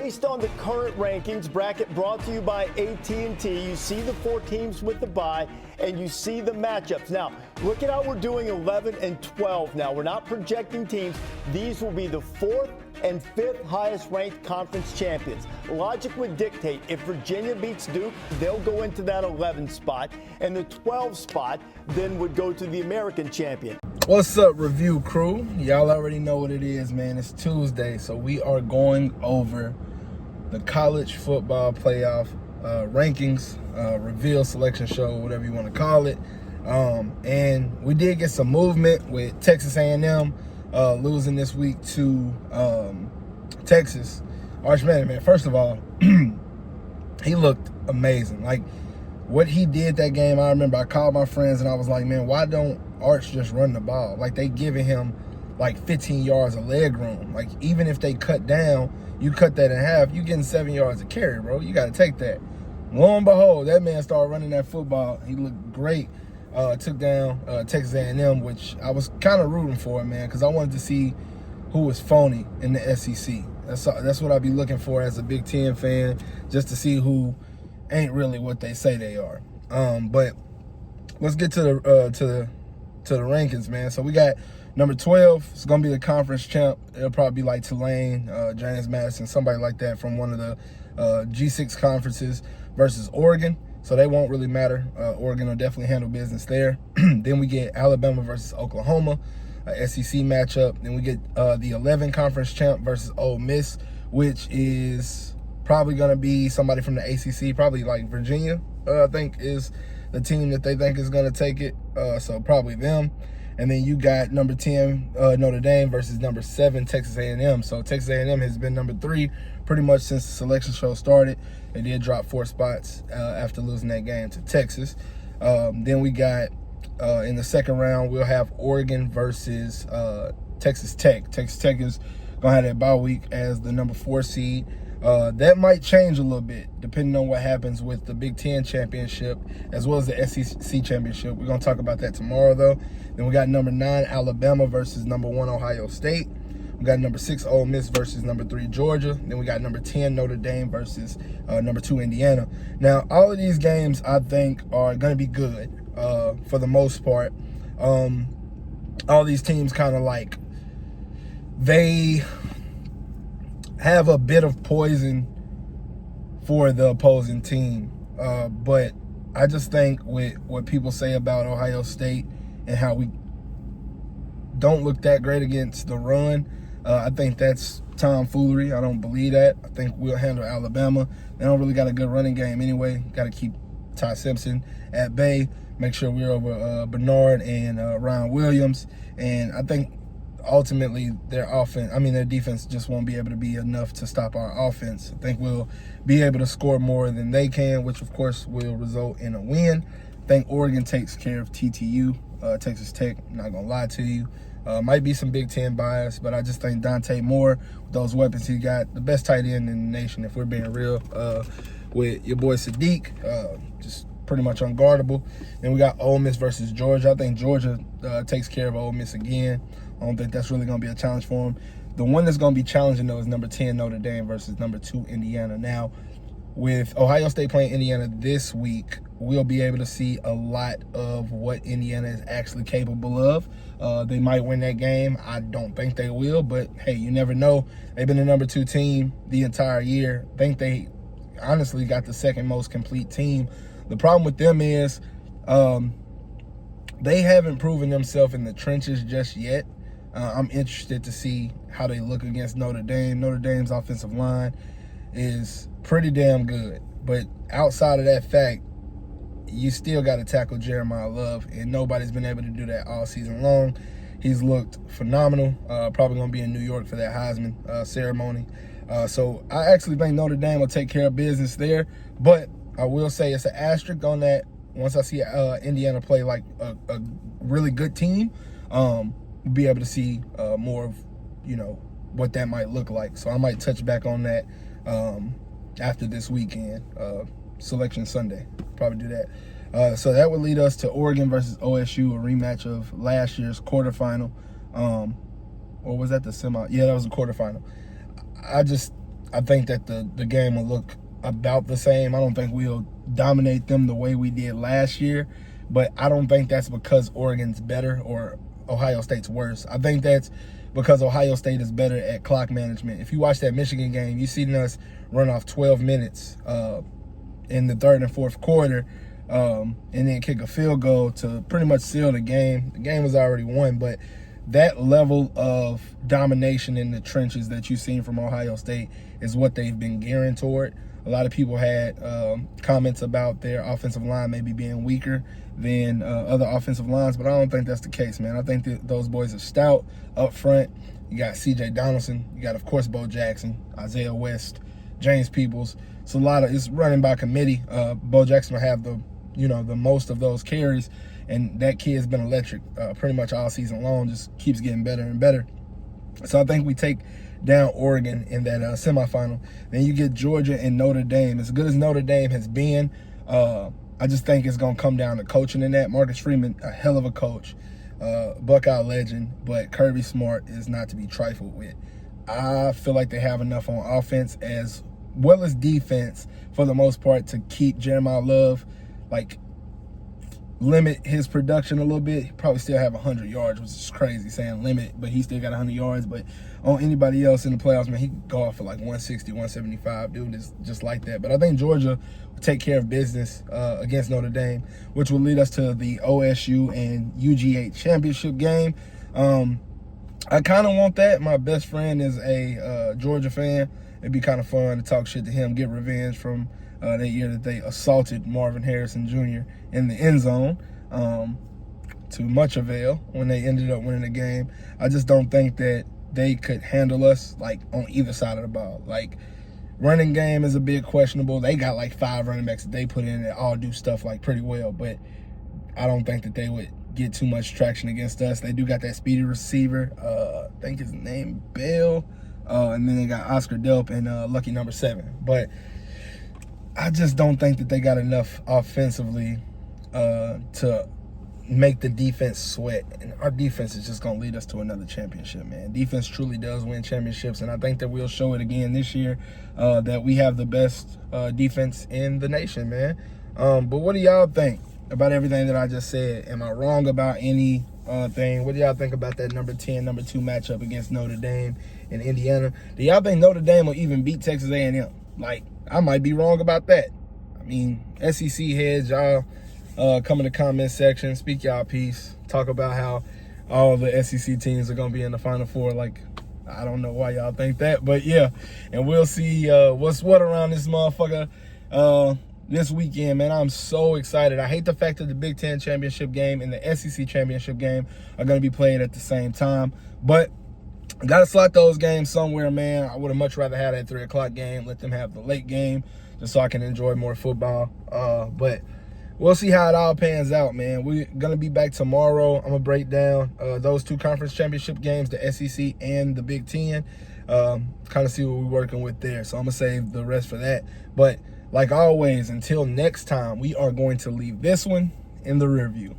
based on the current rankings, bracket brought to you by AT&T, you see the 4 teams with the bye, and you see the matchups. Now, look at how we're doing 11 and 12 now. We're not projecting teams. These will be the 4th and 5th highest ranked conference champions. Logic would dictate if Virginia beats Duke, they'll go into that 11 spot, and the 12 spot then would go to the American champion. What's up, Review crew? Y'all already know what it is, man. It's Tuesday, so we are going over the college football playoff rankings, reveal selection show, whatever you want to call it. And we did get some movement with Texas A&M losing this week to Texas. Arch man, first of all, he looked amazing. Like, what he did that game, I remember I called my friends and I was like, man, why don't Arch just run the ball? Like, they giving him like 15 yards of leg room. Like, even if they cut down, you cut that in half, you getting 7 yards of carry, bro. You got to take that. Lo and behold, that man started running that football. He looked great. Took down Texas A&M, which I was kind of rooting for, man, because I wanted to see who was phony in the SEC. That's what I'd be looking for as a Big Ten fan, just to see who ain't really what they say they are. But let's get to the rankings, man. So we got number 12. It's gonna be the conference champ. It'll probably be like Tulane, James Madison, somebody like that from one of the G6 conferences versus Oregon. So they won't really matter. Oregon will definitely handle business there. Then we get Alabama versus Oklahoma, SEC matchup. Then we get the 11 conference champ versus Ole Miss, which is probably going to be somebody from the ACC, probably like Virginia, I think is the team that they think is going to take it. So probably them. And then you got number 10, Notre Dame versus number 7, Texas A&M. So Texas A&M has been number 3 pretty much since the selection show started. They did drop 4 spots after losing that game to Texas. Then we got, in the second round, we'll have Oregon versus Texas Tech. Texas Tech is going to have that bye week as the number 4 seed. That might change a little bit depending on what happens with the Big Ten championship as well as the SEC championship. We're going to talk about that tomorrow, though. Then we got number 9, Alabama versus number 1, Ohio State. We got number 6, Ole Miss versus number 3, Georgia. Then we got number 10, Notre Dame versus number 2, Indiana. Now, all of these games, I think, are going to be good for the most part. All these teams kind of like, they have a bit of poison for the opposing team. But I just think with what people say about Ohio State and how we don't look that great against the run, I think that's tomfoolery. I don't believe that. I think we'll handle Alabama. They don't really got a good running game anyway. Got to keep Ty Simpson at bay. Make sure we're over Bernard and Ryan Williams. And I think ultimately their defense just won't be able to be enough to stop our offense. I think we'll be able to score more than they can, which of course will result in a win. I think Oregon takes care of TTU, Texas Tech. I'm not gonna lie to you. Might be some Big Ten bias, but I just think Dante Moore, with those weapons he got, the best tight end in the nation, if we're being real, with your boy Sadiq, just pretty much unguardable. Then we got Ole Miss versus Georgia. I think Georgia takes care of Ole Miss again. I don't think that's really going to be a challenge for them. The one that's going to be challenging, though, is number 10, Notre Dame versus number 2, Indiana. Now, with Ohio State playing Indiana this week, we'll be able to see a lot of what Indiana is actually capable of. They might win that game. I don't think they will, but, hey, you never know. They've been the number 2 team the entire year. I think they honestly got the second most complete team. The problem with them is they haven't proven themselves in the trenches just yet. I'm interested to see how they look against Notre Dame. Notre Dame's offensive line is pretty damn good. But outside of that fact, you still got to tackle Jeremiah Love, and nobody's been able to do that all season long. He's looked phenomenal. Probably going to be in New York for that Heisman ceremony. So I actually think Notre Dame will take care of business there. But I will say it's an asterisk on that. Once I see Indiana play like a really good team, be able to see more of, what that might look like. So I might touch back on that after this weekend, Selection Sunday. Probably do that. So that would lead us to Oregon versus OSU, a rematch of last year's quarterfinal. Or was that the semi? Yeah, that was the quarterfinal. I just I think that the game will look about the same. I don't think we'll dominate them the way we did last year, but I don't think that's because Oregon's better or Ohio State's worse. I think that's because Ohio State is better at clock management. If you watch that Michigan game, you seen us run off 12 minutes in the third and fourth quarter, and then kick a field goal to pretty much seal the game. The game was already won, but that level of domination in the trenches that you've seen from Ohio State is what they've been gearing toward. A lot of people had comments about their offensive line maybe being weaker than other offensive lines, but I don't think that's the case, man. I think that those boys are stout up front. You got C.J. Donaldson. You got, of course, Bo Jackson, Isaiah West, James Peoples. It's running by committee. Bo Jackson will have the most of those carries, and that kid's been electric pretty much all season long, just keeps getting better and better. So I think we take down Oregon in that semifinal. Then you get Georgia and Notre Dame. As good as Notre Dame has been, I just think it's going to come down to coaching in that. Marcus Freeman, a hell of a coach, Buckeye legend, but Kirby Smart is not to be trifled with. I feel like they have enough on offense as well as defense for the most part to keep Jeremiah Love, limit his production a little bit. He probably still have 100 yards, which is crazy saying limit, but he still got 100 yards. But on anybody else in the playoffs, man, he can go off for like 160, 175. Dude is just like that. But I think Georgia will take care of business against Notre Dame, which will lead us to the OSU and UGA championship game. I kind of want that. My best friend is a Georgia fan. It'd be kind of fun to talk shit to him, get revenge from that year that they assaulted Marvin Harrison Jr. in the end zone, to much avail when they ended up winning the game. I just don't think that they could handle us on either side of the ball. Running game is a bit questionable. They got 5 running backs that they put in that all do stuff pretty well, but I don't think that they would get too much traction against us. They do got that speedy receiver. I think his name Bell, and then they got Oscar Delp and lucky number 7. But I just don't think that they got enough offensively to make the defense sweat. And our defense is just going to lead us to another championship, man. Defense truly does win championships, and I think that we'll show it again this year that we have the best defense in the nation, man. But what do y'all think about everything that I just said? Am I wrong about any thing? What do y'all think about that number 10, number 2 matchup against Notre Dame and Indiana? Do y'all think Notre Dame will even beat Texas A&M? I might be wrong about that. I mean, SEC heads, y'all come in the comment section, speak y'all piece, talk about how all the SEC teams are going to be in the Final Four. I don't know why y'all think that, but yeah. And we'll see what's what around this motherfucker this weekend, man. I'm so excited. I hate the fact that the Big Ten championship game and the SEC championship game are going to be played at the same time, but got to slot those games somewhere, man. I would have much rather had that 3 o'clock game, let them have the late game just so I can enjoy more football. But we'll see how it all pans out, man. We're going to be back tomorrow. I'm going to break down those 2 conference championship games, the SEC and the Big Ten, kind of see what we're working with there. So I'm going to save the rest for that. But like always, until next time, we are going to leave this one in the rear view.